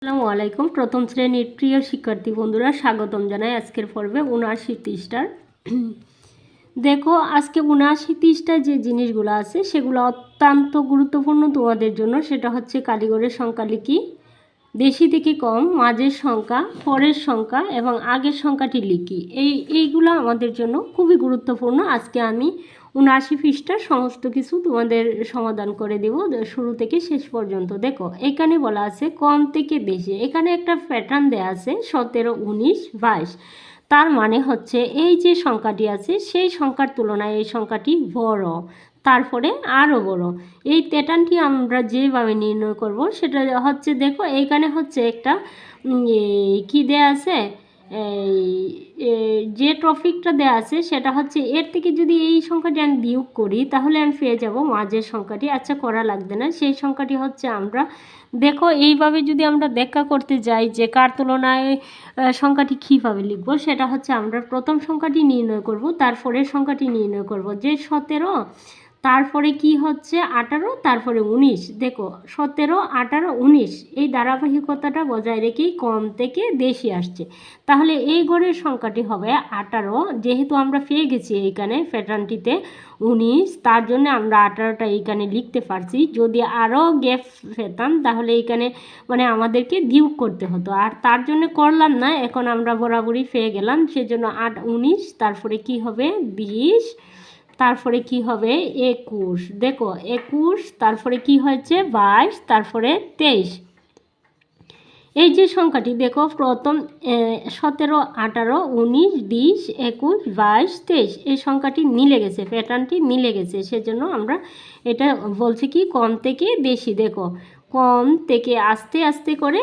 আসসালামু আলাইকুম। প্রথম শ্রেণীর প্রিয় শিক্ষার্থী বন্ধুরা, স্বাগতম জানাই আজকের পর্বে ৭৯ পৃষ্ঠার। দেখো, আজকে ৭৯ পৃষ্ঠায় যে জিনিসগুলো আছে সেগুলো অত্যন্ত গুরুত্বপূর্ণ তোমাদের জন্য। সেটা হচ্ছে কারিগরের সংখ্যা লিখি, বেশি থেকে কম, মাঝের সংখ্যা, পরের সংখ্যা এবং আগের সংখ্যাটি লিখি। এইগুলো আমাদের জন্য খুবই গুরুত্বপূর্ণ। আজকে আমি ৭৯ পৃষ্ঠার সমস্ত কিছু তোমাদের সমাধান করে দেব শুরু থেকে শেষ পর্যন্ত। দেখো, এখানে বলা আছে কম থেকে বেশি। এখানে একটা প্যাটার্ন দেওয়া আছে 17, 19, 22। তার মানে হচ্ছে এই যে সংখ্যাটি আছে সেই সংখ্যার তুলনায় এই সংখ্যাটি বড়, তারপরে আরও বড়। এই প্যাটার্নটি আমরা যেভাবে নির্ণয় করব সেটা হচ্ছে, দেখো এইখানে হচ্ছে একটা কি দেয়া আছে, যে টপিকটা দেওয়া আছে সেটা হচ্ছে এর থেকে যদি এই সংখ্যাটি আমি বিয়োগ করি তাহলে আমি পেয়ে যাব মাঝের সংখ্যাটি। আচ্ছা, করা লাগবে না, সেই সংখ্যাটি হচ্ছে আমরা, দেখো এইভাবে যদি আমরা ব্যাখ্যা করতে যাই যে কার তুলনায় সংখ্যাটি কীভাবে লিখব, সেটা হচ্ছে আমরা প্রথম সংখ্যাটি নির্ণয় করব, তারপরের সংখ্যাটি নির্ণয় করব। যে 17, তারপরে কি হচ্ছে 18, তারপরে 19। দেখো 17, 18, 19 এই ধারাবাহিকতাটা বজায় রেখেই কম থেকে বেশি আসছে। তাহলে এই ঘরের সংখ্যাটি হবে 18। যেহেতু আমরা পেয়ে গেছি এইখানে প্যাটার্নটিতে 19, তার জন্য আমরা 18টা এইখানে লিখতে পারছি। যদি আরও গ্যাপ পেতাম তাহলে এইখানে মানে আমাদেরকে বিয়োগ করতে হতো, আর তার জন্য করলাম না। এখন আমরা বরাবরই পেয়ে গেলাম, সেজন্য 8, 19, তারপরে কি হবে 20, তারপরে কি হবে 21। দেখো 21, তারপরে কি হয়েছে 22, তারপরে 23। এই যে সংখ্যাটি দেখো, প্রথম 17, 18, 19, 20, 21, 22, 23 এই সংখ্যাটি মিলে গেছে, প্যাটার্নটি মিলে গেছে। সেজন্য আমরা এটা বলছি কি কম থেকে বেশি। দেখো কম থেকে আস্তে আস্তে করে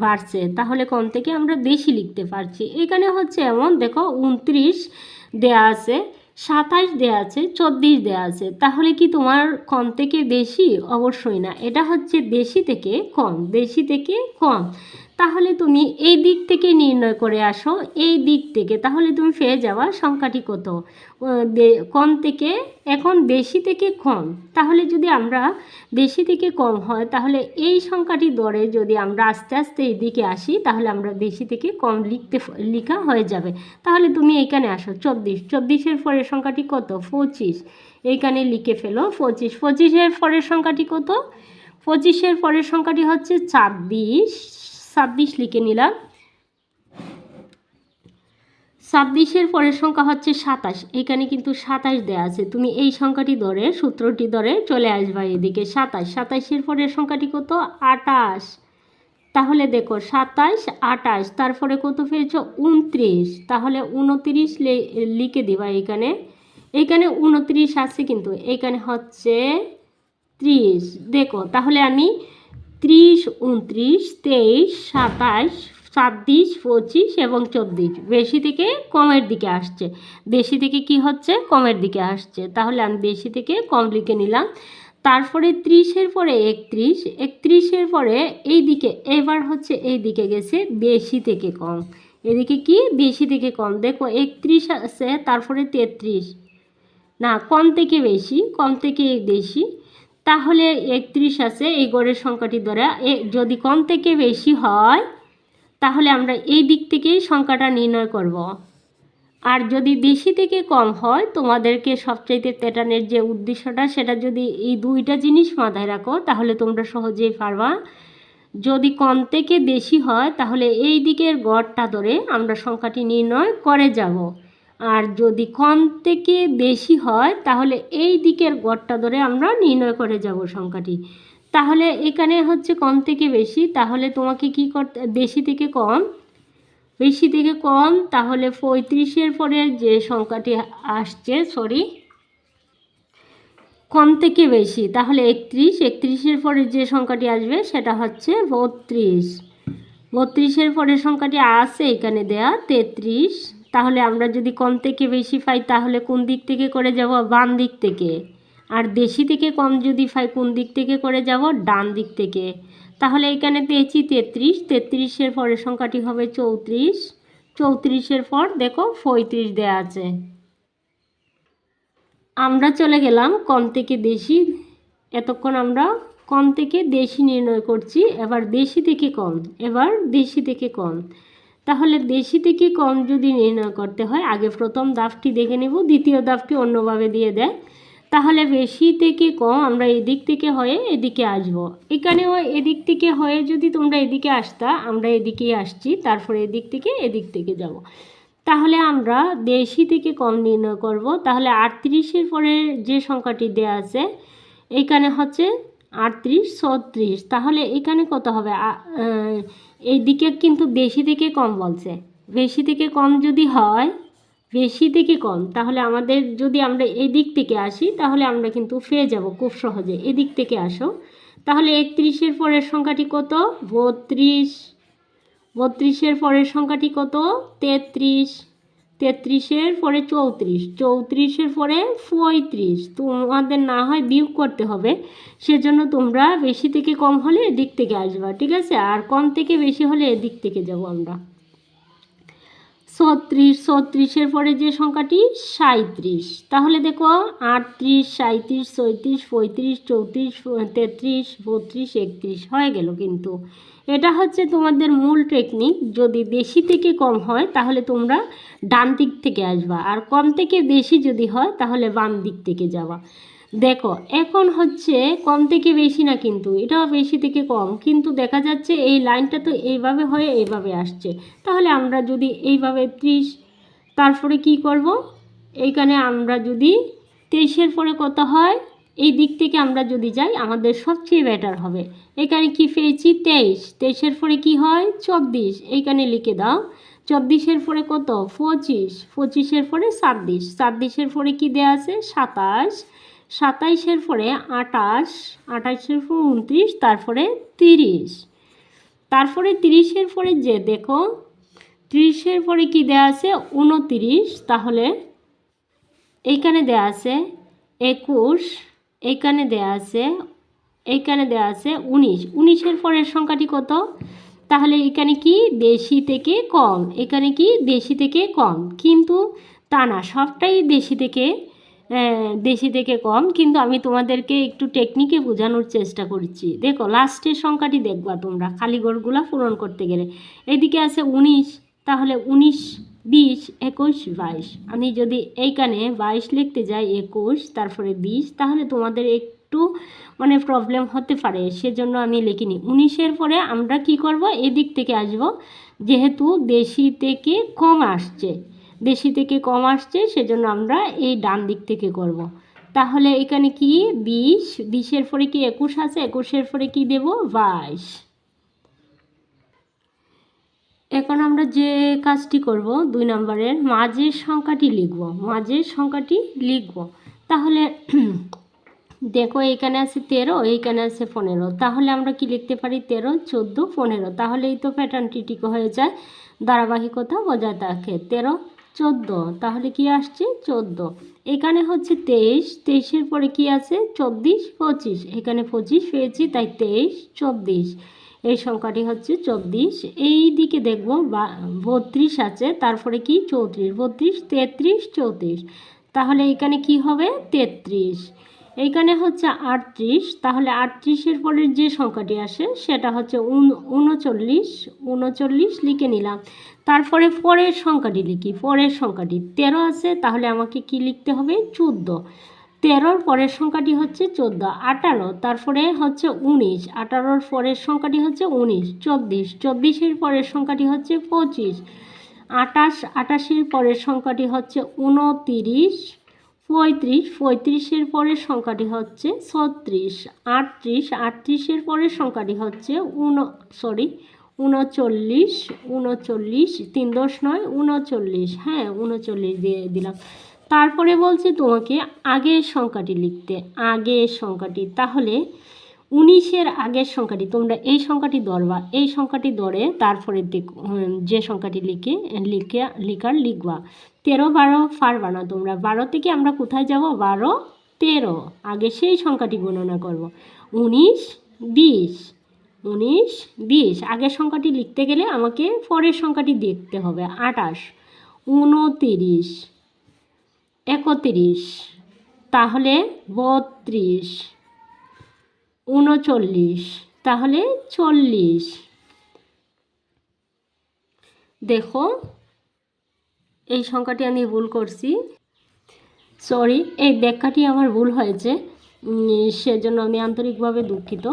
বাড়ছে, তাহলে কম থেকে আমরা বেশি লিখতে পারছি। এখানে হচ্ছে এমন, দেখো 29 দেয়া আছে, 27 দেয়া আছে, 24 দেয়া আছে। তাহলে কি তোমার কম থেকে বেশি? অবশ্যই না, এটা হচ্ছে বেশি থেকে কম, বেশি থেকে কম। তাহলে তুমি এই দিক থেকে নির্ণয় করে আসো, এই দিক থেকে, তাহলে তুমি পেয়ে যাওয়া সংখ্যাটি কত, কম থেকে, এখন বেশি থেকে কম। তাহলে যদি আমরা বেশি থেকে কম হয় তাহলে এই সংখ্যাটি ধরে যদি আমরা আস্তে আস্তে এই দিকে আসি তাহলে আমরা বেশি থেকে কম লেখা হয়ে যাবে। তাহলে তুমি এইখানে আসো 24, 24-এর পরের সংখ্যাটি কত 25, এইখানে লিখে ফেলো 25, 25-এর পরের সংখ্যাটি কত, 25-এর পরের সংখ্যাটি হচ্ছে 26, 26 লিখে নিলাম। 26-এর পরের সংখ্যা হচ্ছে 27, এখানে কিন্তু 27 দেওয়া আছে। তুমি এই সংখ্যাটি ধরে, সূত্রটি ধরে চলে আসবা এদিকে 27, 27-এর পরের সংখ্যাটি কত 28। তাহলে দেখো 27, 28, তারপরে কত পেয়েছো 29, তাহলে 29 লিখে দিবা। এখানে 29 আছে, কিন্তু এখানে হচ্ছে 30। দেখো তাহলে আমি 30, 29, 23, 27, 26, 25 এবং 24 বেশি থেকে কমের দিকে আসছে। বেশি থেকে কি হচ্ছে কমের দিকে আসছে, তাহলে আমি বেশি থেকে কম লিখে নিলাম। তারপরে 30-এর পরে 31, 31-এর পরে এই দিকে, এবার হচ্ছে এই দিকে গেছে বেশি থেকে কম, এদিকে কি বেশি থেকে কম। দেখো 31 আছে, তারপরে 33, না কম থেকে বেশি, কম থেকে বেশি। তাহলে 31 আছে, এই গড়ের সংখ্যাটি দ্বারা যদি কম থেকে বেশি হয় তাহলে আমরা এই দিক থেকেই সংখ্যাটা নির্ণয় করব। আর যদি বেশি থেকে কম হয়, তোমাদেরকে সবচাইতে প্যাটার্নের যে উদ্দেশ্যটা সেটা যদি এই দুইটা জিনিস মাথায় রাখো তাহলে তোমরা সহজেই পারবা। যদি কম থেকে বেশি হয় তাহলে এই দিকের গড়টা ধরে আমরা সংখ্যাটি নির্ণয় করে যাব, আর যদি কম থেকে বেশি হয় তাহলে এই দিকের গড়টা ধরে আমরা নির্ণয় করে যাব সংখ্যাটি। তাহলে এখানে হচ্ছে কম থেকে বেশি, তাহলে তোমাকে কি করতে, বেশি থেকে কম, বেশি থেকে কম। তাহলে 35-এর পরে যে সংখ্যাটি আসছে, কম থেকে বেশি, তাহলে 31, 31-এর পরে যে সংখ্যাটি আসবে সেটা হচ্ছে 32, 32-এর পরের সংখ্যাটি আছে এখানে দেয়া 33। তাহলে আমরা যদি কম থেকে বেশি পাই তাহলে কোন দিক থেকে করে যাব, বাম দিক থেকে। আর বেশি থেকে কম যদি পাই কোন দিক থেকে করে যাব, ডান দিক থেকে। তাহলে এখানে পেয়েছি 33, 33-এর পরের সংখ্যাটি হবে 34, 34-এর পর দেখো 35 দেয়া আছে। আমরা চলে গেলাম কম থেকে বেশি, এতক্ষণ আমরা কম থেকে দেশি নির্ণয় করছি, এবার দেশি থেকে কম, এবার দেশি থেকে কম। তাহলে দেশি থেকে কম যদি নির্ণয় করতে হয়, আগে প্রথম ধাপটি দেখে নেব, দ্বিতীয় ধাপটি অন্যভাবে দিয়ে দেয়। তাহলে বেশি থেকে কম আমরা এদিক থেকে হয়ে এদিকে আসব। এখানেও এদিক থেকে হয়ে যদি তোমরা এদিকে আসতা, আমরা এদিকেই আসছি, তারপরে এদিক থেকে যাব। তাহলে আমরা দেশি থেকে কম নির্ণয় করব। তাহলে 38-এর পরে যে সংখ্যাটি দেওয়া আছে এইখানে হচ্ছে 38, 36। তাহলে এখানে কত হবে? এই দিকে কিন্তু দেশি থেকে কম বলছে। বেশি থেকে কম যদি হয়, বেশি থেকে কম, তাহলে আমাদের যদি আমরা এই দিক থেকে আসি তাহলে আমরা কিন্তু পেয়ে যাব খুব সহজে। এদিক থেকে আসো। তাহলে 31-এর পরের সংখ্যাটি কত? 32। 32-এর পরের সংখ্যাটি কত? 33। 33-এর পরে 34। 34-এর পরে 35। তোমাদের না হয় বিয়োগ করতে হবে, সেজন্য তোমরা বেশি থেকে কম হলে এদিক থেকে আসবা, ঠিক আছে? আর কম থেকে বেশি হলে এদিক থেকে যাব আমরা। 36। 36-এর পরে যে সংখ্যাটি 37। তাহলে দেখো 38, 37, 36, 35, 34, 33, 32, 31 হয়ে গেল। কিন্তু এটা হচ্ছে তোমাদের মূল টেকনিক। যদি বেশি থেকে কম হয় তাহলে তোমরা ডান দিক থেকে আসবা, আর কম থেকে বেশি যদি হয় তাহলে বাম দিক থেকে যাবা। দেখো এখন হচ্ছে কম থেকে বেশি না, কিন্তু এটাও বেশি থেকে কম, কিন্তু দেখা যাচ্ছে এই লাইনটা তো এইভাবে হয়ে এইভাবে আসছে। তাহলে আমরা যদি এইভাবে 30, তারপরে কি করব? এইখানে আমরা যদি 23-এর পরে কত হয়, এই দিক থেকে আমরা যদি যাই আমাদের সবচেয়ে বেটার হবে। এখানে কি পেয়েছি? 23। 23-এর পরে কি হয়? 24। এইখানে লিখে দাও। 24-এর পরে কত? 25। 25-এর পরে 26। 26-এর পরে কি দেওয়া আছে? 27। 27-এর পরে 28। 28-এর পরে 29, তারপরে 30। তারপরে 30-এর পরে যে দেখো 30-এর পরে কি দেওয়া আছে? 29। তাহলে এইখানে দেওয়া আছে 21। এইখানে দেওয়া আছে 19। 19-এর পরের সংখ্যাটি কত? তাহলে এখানে কি? দেশি থেকে কম। এখানে কি? দেশি থেকে কম, কিন্তু তা না, সবটাই দেশি থেকে কম, কিন্তু আমি তোমাদেরকে একটু টেকনিকে বোঝানোর চেষ্টা করছি। দেখো লাস্টের সংখ্যাটি দেখবা তোমরা খালি ঘরগুলো পূরণ করতে গেলে। এদিকে আছে 19। তাহলে 19, 20, 21, 22। আমি যদি এইখানে 22 লিখতে যাই 21, তারপরে 20, তাহলে তোমাদের একটু প্রবলেম হতে পারে, সেজন্য আমি লিখিনি। 19-এর পরে আমরা কি করব? এদিক থেকে আসব, যেহেতু দেশি থেকে কম আসছে। দেশি থেকে কম আসছে, সেজন্য আমরা এই ডান দিক থেকে করব। তাহলে এখানে কি? 20। 20-এর পরে কি 21 আছে? 21-এর পরে কি দেব? 22। এখন আমরা যে কাজটি করব, 2 নম্বরের মাঝের সংখ্যাটি লিখব। মাঝের সংখ্যাটি লিখব। তাহলে দেখো এখানে আছে 13, এইখানে আছে 15। তাহলে আমরা কি লিখতে পারি? 13, 14, 15। তাহলে এই তো প্যাটার্নটি ঠিক হয়ে যায়, ধারাবাহিকতা বজায় থাকে। 13, 14, তাহলে কি আসছে? 14। এখানে হচ্ছে 23। 23-এর পরে কি আছে? 24, 25। এখানে 25 পেয়েছি, তাই 23, 24। এই সংখ্যাটি হচ্ছে 24। এই দিকে দেখব 32 আছে, তারপরে কি? 34, 32, 33, 34। তাহলে এখানে কি হবে? 33। এইখানে হচ্ছে 38। তাহলে 38-এর পরের যে সংখ্যাটি আসে সেটা হচ্ছে 39। 39 লিখে নিলাম। তারপরে পরের সংখ্যাটি লিখি। পরের সংখ্যাটি 13 আছে, তাহলে আমাকে কি লিখতে হবে? 14। 13-র পরের সংখ্যাটি হচ্ছে 14। 18, তারপরে হচ্ছে 19। 18-র পরের সংখ্যাটি হচ্ছে 19। 24। 24-এর পরের সংখ্যাটি হচ্ছে 25। 28। 28-এর পরের সংখ্যাটি হচ্ছে 29। 35। 35-এর পরের সংখ্যাটি হচ্ছে 36। 38। 38-এর পরের সংখ্যাটি হচ্ছে 39। 39। 3 10 9, 39। হ্যাঁ, 39 দিয়ে দিলাম। তারপরে বলছি তোমাকে আগের সংখ্যাটি লিখতে। আগের সংখ্যাটি, তাহলে 19-এর আগের সংখ্যাটি তোমরা এই সংখ্যাটি ধরবা। এই সংখ্যাটি ধরে তারপরে যে সংখ্যাটি লিখবা। 13, 12 পারবা না তোমরা। 12 থেকে আমরা কোথায় যাব? 12, 13। আগে সেই সংখ্যাটি গণনা করব। 19, 20। 19, 20। আগের সংখ্যাটি লিখতে গেলে আমাকে পরের সংখ্যাটি দেখতে হবে। 28, 29, 31, তাহলে 32, 39, তাহলে 40। দেখো এই সংখ্যাটি আমি ভুল করছি, সরি, এই ব্যাখ্যাটি আমার ভুল হয়েছে, সেজন্য আমি আন্তরিকভাবে দুঃখিত।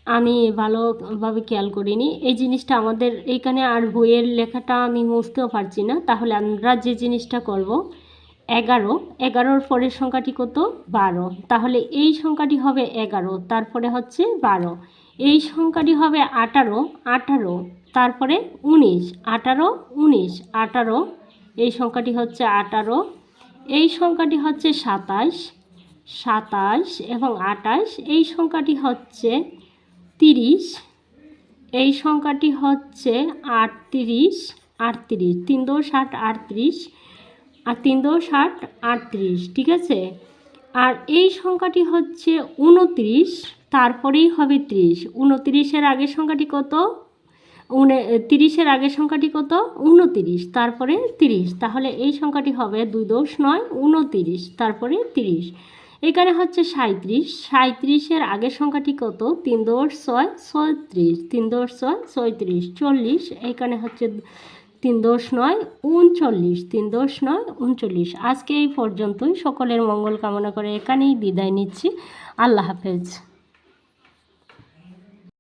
আমি ভালোভাবে খেয়াল করিনি এই জিনিসটা। আমাদের এইখানে আর বইয়ের লেখাটা আমি বুঝতেও পারছি না। তাহলে আমরা যে জিনিসটা করব, 11, 11-র পরের সংখ্যাটি কত? 12। তাহলে এই সংখ্যাটি হবে 11, তারপরে হচ্ছে 12। এই সংখ্যাটি হবে 18, 18, তারপরে 19, 18, 19, 18। এই সংখ্যাটি হচ্ছে 18। এই সংখ্যাটি হচ্ছে 27, 27 এবং 28। এই সংখ্যাটি হচ্ছে 30। এই সংখ্যাটি হচ্ছে 38, 38, 3 × 8 38, আর 3 × 8 38, ঠিক আছে। আর এই সংখ্যাটি হচ্ছে 29, তারপরেই হবে 30। 29-এর আগের সংখ্যাটি কত? 30-এর আগের সংখ্যাটি কত? 29, তারপরে 30। তাহলে এই সংখ্যাটি হবে 2 × 9 29, তারপরে 30। এখানে হচ্ছে 37, 37-এর আগের সংখ্যাটি কত? 3 × 6 36, 3 × 6 36, 40। এখানে হচ্ছে 3 × 9 39, 3 × 9 39। আজকে এই পর্যন্তই। সকলের মঙ্গল কামনা করে এখানেই বিদায় নিচ্ছি। আল্লাহ হাফেজ।